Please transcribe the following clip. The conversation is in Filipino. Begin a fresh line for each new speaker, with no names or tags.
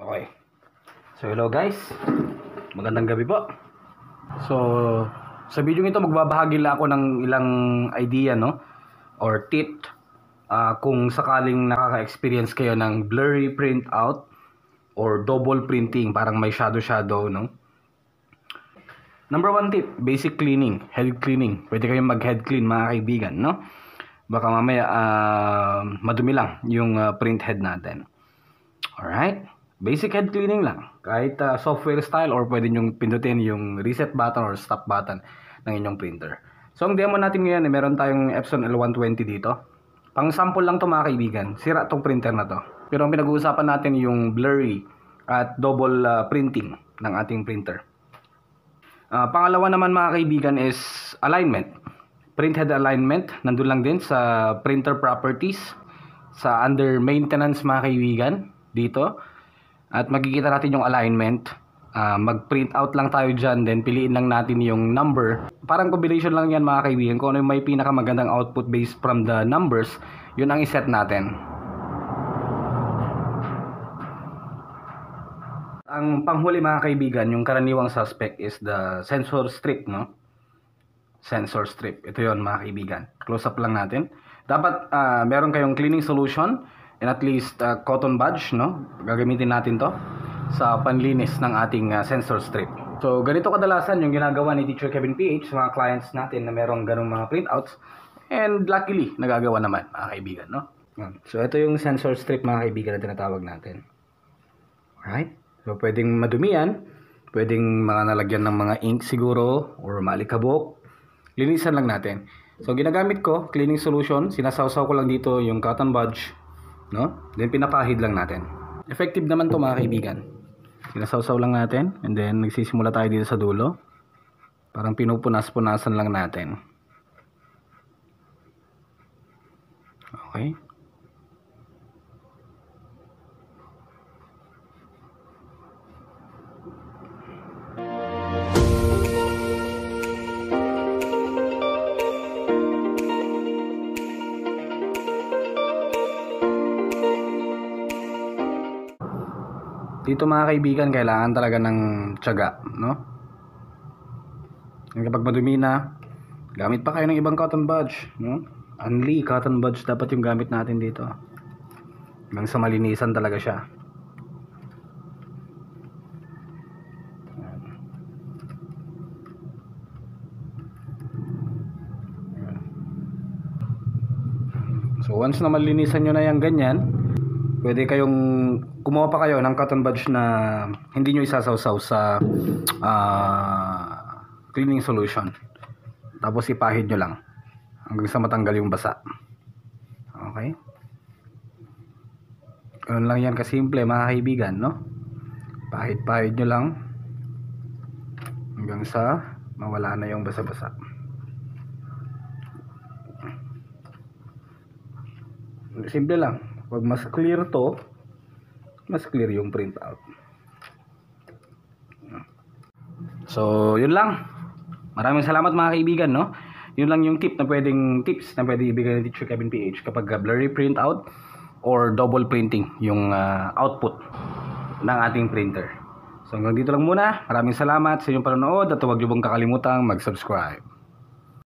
Okay. So hello guys. Magandang gabi po. So sa video ito magbabahagi lang ako ng ilang idea or tip kung sakaling nakaka-experience kayo ng blurry printout or double printing, parang may shadow Number 1 tip, basic cleaning, head cleaning. Pwede kayong mag-head clean mga kaibigan, Baka mamaya madumi lang yung print head natin. Alright? Basic head cleaning lang. Kahit software style or pwede nyong pindutin yung reset button or stop button ng inyong printer. So ang demo natin ngayon, meron tayong Epson L120 dito. Pang sample lang to mga kaibigan. Sira tong printer na to. Pero ang pinag-uusapan natin yung blurry at double printing ng ating printer. Pangalawa naman mga kaibigan is alignment. Print head alignment. Nandun lang din sa printer properties. Sa under maintenance mga kaibigan. Dito. At makikita natin yung alignment. Mag-print out lang tayo dyan. Then piliin lang natin yung number. Parang combination lang yan mga kaibigan. Kung ano yung may pinakamagandang output based from the numbers, yun ang iset natin. Ang panghuli mga kaibigan, yung karaniwang suspect is the sensor strip, Sensor strip. Ito yon mga kaibigan. Close up lang natin. Dapat meron kayong cleaning solution and at least cotton budge, Gagamitin natin to sa panlinis ng ating sensor strip. So ganito kadalasan yung ginagawa ni Teacher Kevin PH sa mga clients natin na merong ganung mga printouts, and luckily nagagawa naman mga kaibigan, So ito yung sensor strip mga kaibigan na tinatawag natin. Alright? So pwedeng madumi yan, pwedeng mga nalagyan ng mga ink siguro or maalikabok. Linisan lang natin. So ginagamit ko cleaning solution, sinasawsaw ko lang dito yung cotton budge, Then pinapahid lang natin. Effective naman to mga kaibigan. Sinasawsaw lang natin and then nagsisimula tayo dito sa dulo. Parang pinupunas-punasan lang natin. Okay. Dito mga kaibigan, kailangan talaga ng tiyaga, Kapag madumi na, gamit pa kayo ng ibang cotton budge, Only cotton budge dapat yung gamit natin dito. Hanggang sa malinisan talaga siya. So once na malinisan nyo na yung ganyan, pwede kayong kumuha pa kayo ng cotton budge na hindi nyo isasawsaw sa cleaning solution. Tapos ipahid nyo lang hanggang sa matanggal yung basa. Okay? Ganun lang yan kasimple mga kaibigan, Pahid-pahid nyo lang hanggang sa mawala na yung basa-basa. Simple lang. Pag mas clear to, mas clear yung printout. So, yun lang. Maraming salamat mga kaibigan, Yun lang yung tips na pwede ibigay ni Teacher Kevin PH kapag blurry printout or double printing yung output ng ating printer. So, hanggang dito lang muna. Maraming salamat sa inyong panonood at huwag niyo pong kakalimutang mag-subscribe.